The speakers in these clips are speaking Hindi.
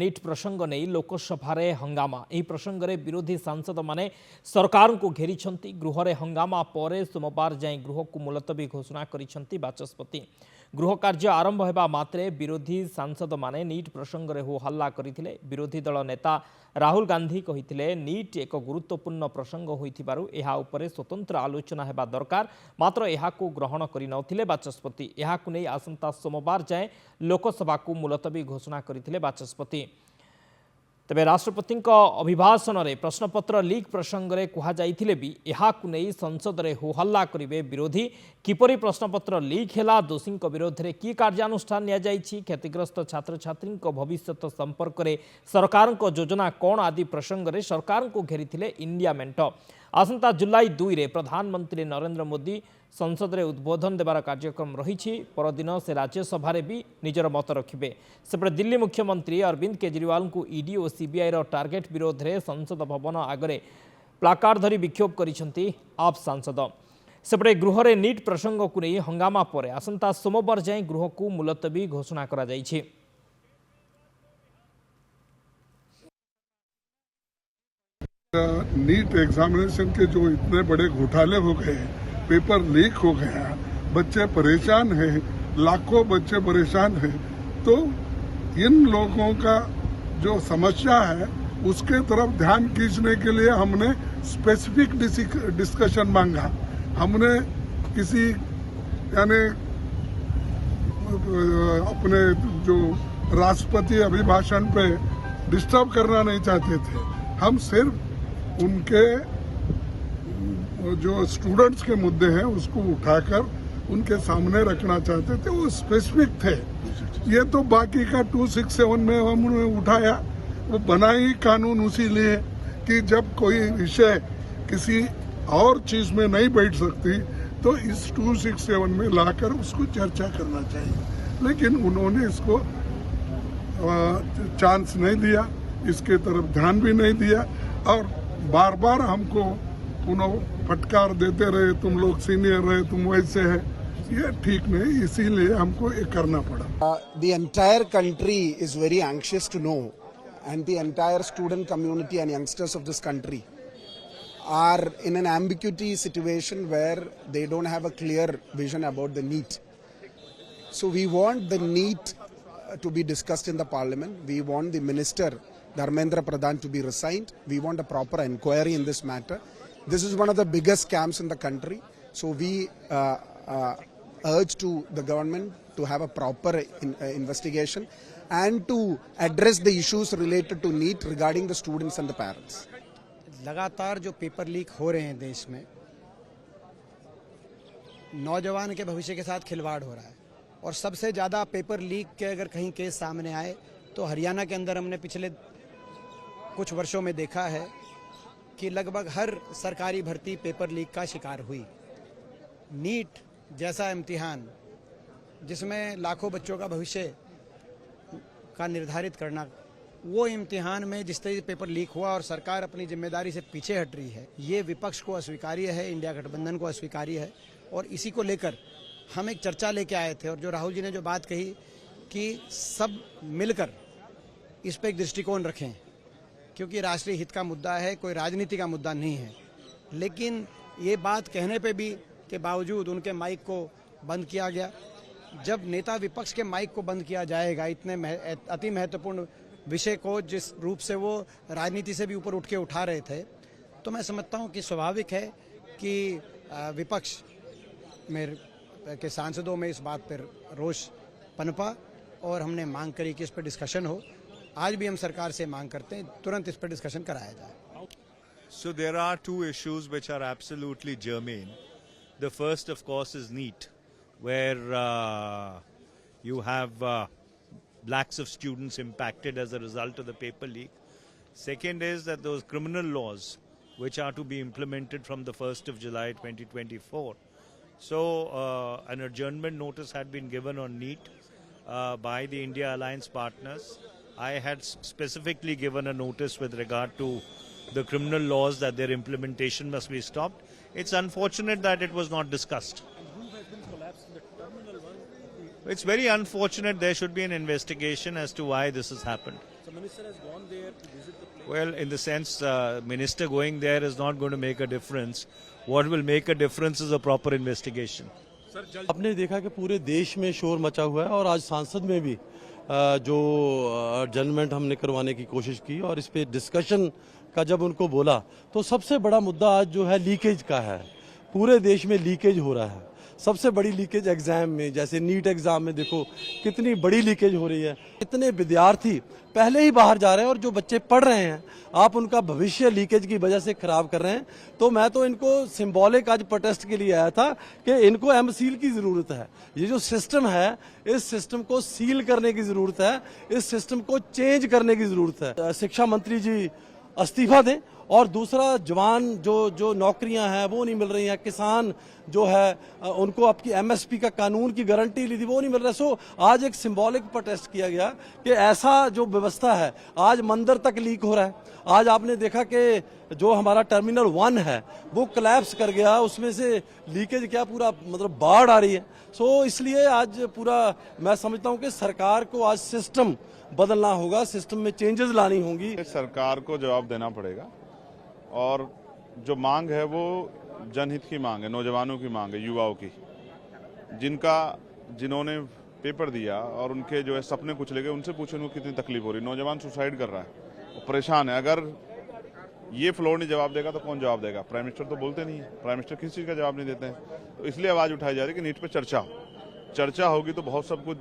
नीट प्रसंग नहीं लोकसभा रे हंगामा। यह प्रसंग में विरोधी सांसद माने सरकार को घेरी गृह रे हंगामा पर सोमवार जाए गृह को मुलतवी घोषणा करिसेंती बाचस्पति। गृह कार्य आरंभ होगा मात्रे विरोधी सांसद माने नीट प्रसंग में हो हल्ला करथिले। विरोधी दल नेता राहुल गांधी कहिथिले नीट एक गुरुत्वपूर्ण प्रसंग होइथिबारु एहा उपरे स्वतंत्र आलोचना हेबा दरकार, मात्र एहाकु ग्रहण करि नथिले बाचस्पति। एहाकु नै आसंता सोमवार जाए लोकसभा को मुलतवी घोषणा करथिले बाचस्पति। तेबे राष्ट्रपति अभिभाषण में प्रश्नपत्र लीक प्रसंग में कहुले भी एहाकु नै संसद में हो हल्ला करिवे विरोधी। किपरि प्रश्नपत्र लीक हैला, दोषी विरोध में कि कार्यानुष्ठान निया जाइछि, क्षतिग्रस्त छात्र छात्री भविष्य संपर्क में सरकार योजना कौन आदि प्रसंग में सरकार को घेरी इंडिया मेंट। आसंता जुलाई 2 रे प्रधानमंत्री नरेंद्र मोदी संसद में उद्बोधन देवार कार्यक्रम रही। परदिन से राज्यसभा रे भी निजर मत रखिबे। सेपटे दिल्ली मुख्यमंत्री अरविंद केजरीवाल को ईडी और सीबीआई रो टार्गेट विरोध में संसद भवन आगरे प्लाकार्ड धरी विक्षोभ करिसेंती आप सांसद। सेपटे गृह रे नीट प्रसंग को नहीं हंगामा पर आसंता सोमवार जाए गृह को मुलतवी घोषणा करा जाइछि। नीट एग्जामिनेशन के जो इतने बड़े घोटाले हो गए, पेपर लीक हो गया, बच्चे परेशान हैं, लाखों बच्चे परेशान हैं, तो इन लोगों का जो समस्या है उसके तरफ ध्यान खींचने के लिए हमने स्पेसिफिक डिस्कशन मांगा। हमने किसी यानी अपने जो राष्ट्रपति अभिभाषण पे डिस्टर्ब करना नहीं चाहते थे। हम सिर्फ उनके जो स्टूडेंट्स के मुद्दे हैं उसको उठाकर उनके सामने रखना चाहते थे, वो स्पेसिफिक थे। ये तो बाकी का 267 में हमने उठाया, वो बना ही कानून उसी लिए कि जब कोई विषय किसी और चीज में नहीं बैठ सकती तो इस 267 में लाकर उसको चर्चा करना चाहिए, लेकिन उन्होंने इसको चांस नहीं दिया, इसके तरफ ध्यान भी नहीं दिया और बार बार हमको फटकार देते रहे, तुम लोग सीनियर रहे, तुम वैसे है। ये ठीक नहीं, इसीलिए हमको ये करना पड़ा। The entire country is very anxious to know, and the entire student community and youngsters of this country are in an ambiguity situation where they don't have a clear vision about the NEET. So we want the NEET to be discussed in the parliament. We want the minister Dharmendra Pradhan to be resigned. We want a proper inquiry in this matter. This is one of the biggest scams in the country. So we urge to the government to have a proper investigation and to address the issues related to NEET regarding the students and the parents. लगातार जो पेपर लीक हो रहे हैं देश में, नौजवान के भविष्य के साथ खिलवाड़ हो रहा है। और सबसे ज़्यादा पेपर लीक के अगर कहीं केस सामने आए तो हरियाणा के अंदर हमने पिछले कुछ वर्षों में देखा है कि लगभग हर सरकारी भर्ती पेपर लीक का शिकार हुई। नीट जैसा इम्तिहान जिसमें लाखों बच्चों का भविष्य का निर्धारित करना, वो इम्तिहान में जिस तरह से पेपर लीक हुआ और सरकार अपनी जिम्मेदारी से पीछे हट रही है, ये विपक्ष को अस्वीकार्य है, इंडिया गठबंधन को अस्वीकार्य है। और इसी को लेकर हम एक चर्चा लेके आए थे और जो राहुल जी ने जो बात कही कि सब मिलकर इस पर एक दृष्टिकोण रखें, क्योंकि राष्ट्रीय हित का मुद्दा है, कोई राजनीति का मुद्दा नहीं है। लेकिन ये बात कहने पे भी के बावजूद उनके माइक को बंद किया गया। जब नेता विपक्ष के माइक को बंद किया जाएगा इतने अति महत्वपूर्ण विषय को, जिस रूप से वो राजनीति से भी ऊपर उठ के उठा रहे थे, तो मैं समझता हूँ कि स्वाभाविक है कि विपक्ष में के सांसदों में इस बात पर रोष पनपा और हमने मांग करी कि इस पर डिस्कशन हो। आज भी हम सरकार से मांग करते हैं तुरंत इस पर डिस्कशन कराया जाए। So there are two issues which are absolutely germane. The first, of course, is NEET, where you have lakhs of students impacted as a result of the paper leak. Second is that those criminal laws which are to be implemented from the 1st of July 2024. So an adjournment notice had been given on NEET by the India Alliance partners. I had specifically given a notice with regard to the criminal laws that their implementation must be stopped. It's unfortunate that it was not discussed. It's very unfortunate. There should be an investigation as to why this has happened. Well, in the sense, minister going there is not going to make a difference. What will make a difference is a proper investigation. आपने देखा कि पूरे देश में शोर मचा हुआ है और आज सांसद में भी जो एडजर्नमेंट हमने करवाने की कोशिश की और इस पे डिस्कशन का जब उनको बोला तो सबसे बड़ा मुद्दा आज जो है लीकेज का है। पूरे देश में लीकेज हो रहा है। सबसे बड़ी लीकेज एग्जाम में, जैसे नीट एग्जाम में देखो कितनी बड़ी लीकेज हो रही है। इतने विद्यार्थी पहले ही बाहर जा रहे हैं और जो बच्चे पढ़ रहे हैं आप उनका भविष्य लीकेज की वजह से खराब कर रहे हैं। तो मैं तो इनको सिंबॉलिक आज प्रोटेस्ट के लिए आया था कि इनको एमसील की जरूरत है। ये जो सिस्टम है इस सिस्टम को सील करने की जरूरत है, इस सिस्टम को चेंज करने की जरूरत है। शिक्षा मंत्री जी इस्तीफा दें और दूसरा जवान जो नौकरियां हैं वो नहीं मिल रही हैं, किसान जो है उनको आपकी एमएसपी का कानून की गारंटी ली थी वो नहीं मिल रहा। सो आज एक सिंबॉलिक प्रोटेस्ट किया गया कि ऐसा जो व्यवस्था है आज मंदिर तक लीक हो रहा है। आज आपने देखा कि जो हमारा टर्मिनल 1 है वो कोलैप्स कर गया, उसमें से लीकेज क्या पूरा मतलब बाढ़ आ रही है। सो इसलिए आज पूरा मैं समझता हूं कि सरकार को आज सिस्टम बदलना होगा, सिस्टम में चेंजेस लानी होंगी। सरकार को जवाब देना पड़ेगा और जो मांग है वो जनहित की मांग है, नौजवानों की मांग है, युवाओं की, जिन्होंने पेपर दिया और उनके जो है सपने कुचले गए। उनसे पूछे उनको कितनी तकलीफ हो रही। नौजवान सुसाइड कर रहा है, वो परेशान है। अगर ये फ्लोर नहीं जवाब देगा तो कौन जवाब देगा? प्राइम मिनिस्टर तो बोलते नहीं है, प्राइम मिनिस्टर किसी चीज़ का जवाब नहीं देते हैं। तो इसलिए आवाज़ उठाई जा रही है कि नीट पे चर्चा होगी तो बहुत सब कुछ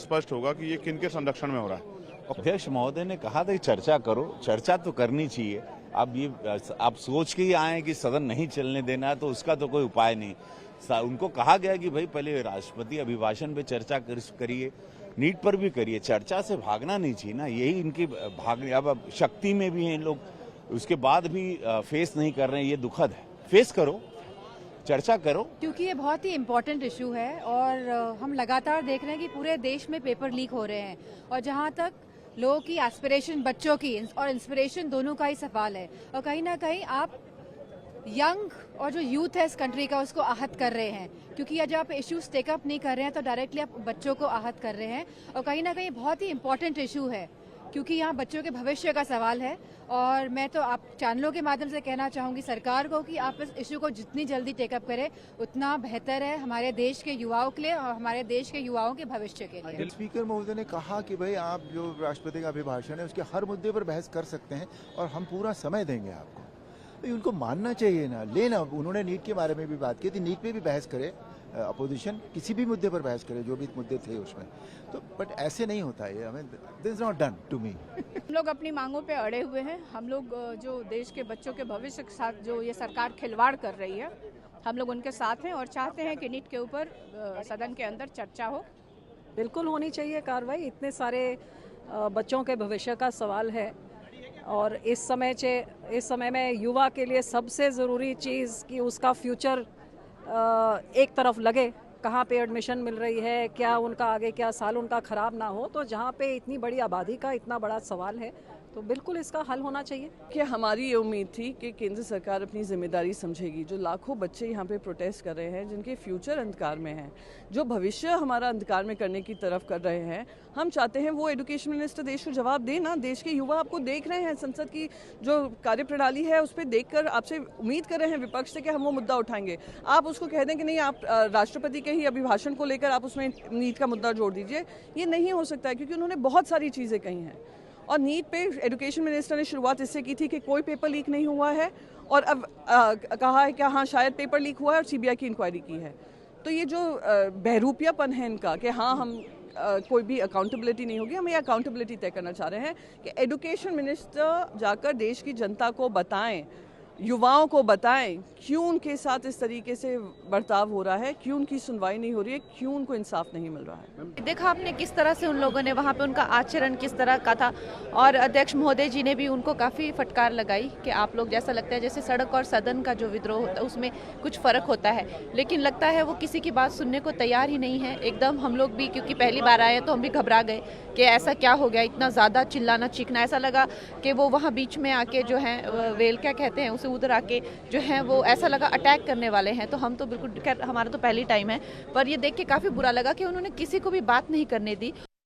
स्पष्ट होगा कि ये किन के संरक्षण में हो रहा है। अध्यक्ष महोदय ने कहा था कि चर्चा करो, चर्चा तो करनी चाहिए। आप सोच के ही आए कि सदन नहीं चलने देना है तो उसका तो कोई उपाय नहीं। उनको कहा गया कि भाई पहले राष्ट्रपति अभिभाषण पे चर्चा करिए, नीट पर भी करिए, चर्चा से भागना नहीं चाहिए ना। यही इनकी भागने, अब शक्ति में भी हैं लोग, उसके बाद भी फेस नहीं कर रहे हैं, ये दुखद है। फेस करो, चर्चा करो, क्योंकि ये बहुत ही इम्पोर्टेंट इशू है और हम लगातार देख रहे हैं कि पूरे देश में पेपर लीक हो रहे हैं और जहाँ तक लोगों की एस्पिरेशन, बच्चों की और इंस्पिरेशन दोनों का ही सवाल है। और कहीं ना कहीं आप यंग और जो यूथ है इस कंट्री का उसको आहत कर रहे हैं, क्योंकि जब आप इश्यूज टेकअप नहीं कर रहे हैं तो डायरेक्टली आप बच्चों को आहत कर रहे हैं। और कहीं ना कहीं बहुत ही इम्पोर्टेंट इशू है क्योंकि यहाँ बच्चों के भविष्य का सवाल है। और मैं तो आप चैनलों के माध्यम से कहना चाहूंगी सरकार को कि आप इस इशू को जितनी जल्दी टेकअप करें उतना बेहतर है हमारे देश के युवाओं के लिए और हमारे देश के युवाओं के भविष्य के लिए। स्पीकर महोदय ने कहा कि भाई आप जो राष्ट्रपति का अभिभाषण है उसके हर मुद्दे पर बहस कर सकते हैं और हम पूरा समय देंगे आपको। तो उनको मानना चाहिए ना, लेना। उन्होंने नीट के बारे में भी बात की थी, नीट पे भी बहस करे, अपोजिशन किसी भी मुद्दे पर बहस करे जो भी मुद्दे थे उसमें। तो बट ऐसे नहीं होता है, हमें this is not done to me. हम लोग अपनी मांगों पे अड़े हुए हैं। हम लोग जो देश के बच्चों के भविष्य के साथ जो ये सरकार खिलवाड़ कर रही है, हम लोग उनके साथ हैं और चाहते हैं कि नीट के ऊपर सदन के अंदर चर्चा हो। बिल्कुल होनी चाहिए कार्रवाई। इतने सारे बच्चों के भविष्य का सवाल है और इस समय में युवा के लिए सबसे ज़रूरी चीज़ कि उसका फ्यूचर एक तरफ लगे, कहाँ पे एडमिशन मिल रही है, क्या उनका आगे क्या साल उनका ख़राब ना हो। तो जहाँ पे इतनी बड़ी आबादी का इतना बड़ा सवाल है तो बिल्कुल इसका हल होना चाहिए। कि हमारी ये उम्मीद थी कि केंद्र सरकार अपनी जिम्मेदारी समझेगी। जो लाखों बच्चे यहाँ पे प्रोटेस्ट कर रहे हैं, जिनके फ्यूचर अंधकार में हैं, जो भविष्य हमारा अंधकार में करने की तरफ कर रहे हैं, हम चाहते हैं वो एजुकेशन मिनिस्टर देश को जवाब दे ना। देश के युवा आपको देख रहे हैं, संसद की जो कार्यप्रणाली है उस पर देखकर आपसे उम्मीद कर रहे हैं विपक्ष से कि हम वो मुद्दा उठाएंगे। आप उसको कह दें कि नहीं, आप राष्ट्रपति के ही अभिभाषण को लेकर आप उसमें नीट का मुद्दा जोड़ दीजिए। ये नहीं हो सकता है क्योंकि उन्होंने बहुत सारी चीज़ें कही हैं। और नीट पे एजुकेशन मिनिस्टर ने शुरुआत इससे की थी कि कोई पेपर लीक नहीं हुआ है और अब कहा है कि हाँ शायद पेपर लीक हुआ है और सीबीआई की इंक्वायरी की है। तो ये जो बहरूपियापन है इनका कि हाँ हम कोई भी अकाउंटेबिलिटी नहीं होगी, हम ये अकाउंटेबिलिटी तय करना चाह रहे हैं कि एजुकेशन मिनिस्टर जाकर देश की जनता को बताएं, युवाओं को बताएं क्यों उनके साथ इस तरीके से बर्ताव हो रहा है, क्यों उनकी सुनवाई नहीं हो रही है, क्यों उनको इंसाफ नहीं मिल रहा है। देखा आपने किस तरह से उन लोगों ने वहाँ पे उनका आचरण किस तरह का था और अध्यक्ष महोदय जी ने भी उनको काफ़ी फटकार लगाई कि आप लोग जैसा लगता है जैसे सड़क और सदन का जो विद्रोह होता है उसमें कुछ फ़र्क होता है, लेकिन लगता है वो किसी की बात सुनने को तैयार ही नहीं है। एकदम हम लोग भी क्योंकि पहली बार आए तो हम भी घबरा गए कि ऐसा क्या हो गया, इतना ज़्यादा चिल्लाना चीखना। ऐसा लगा कि वो वहाँ बीच में आके जो है वेल क्या कहते हैं उसे उधर आके जो है वो ऐसा लगा अटैक करने वाले हैं। तो हम तो बिल्कुल, हमारा तो पहली टाइम है, पर ये देख के काफ़ी बुरा लगा कि उन्होंने किसी को भी बात नहीं करने दी।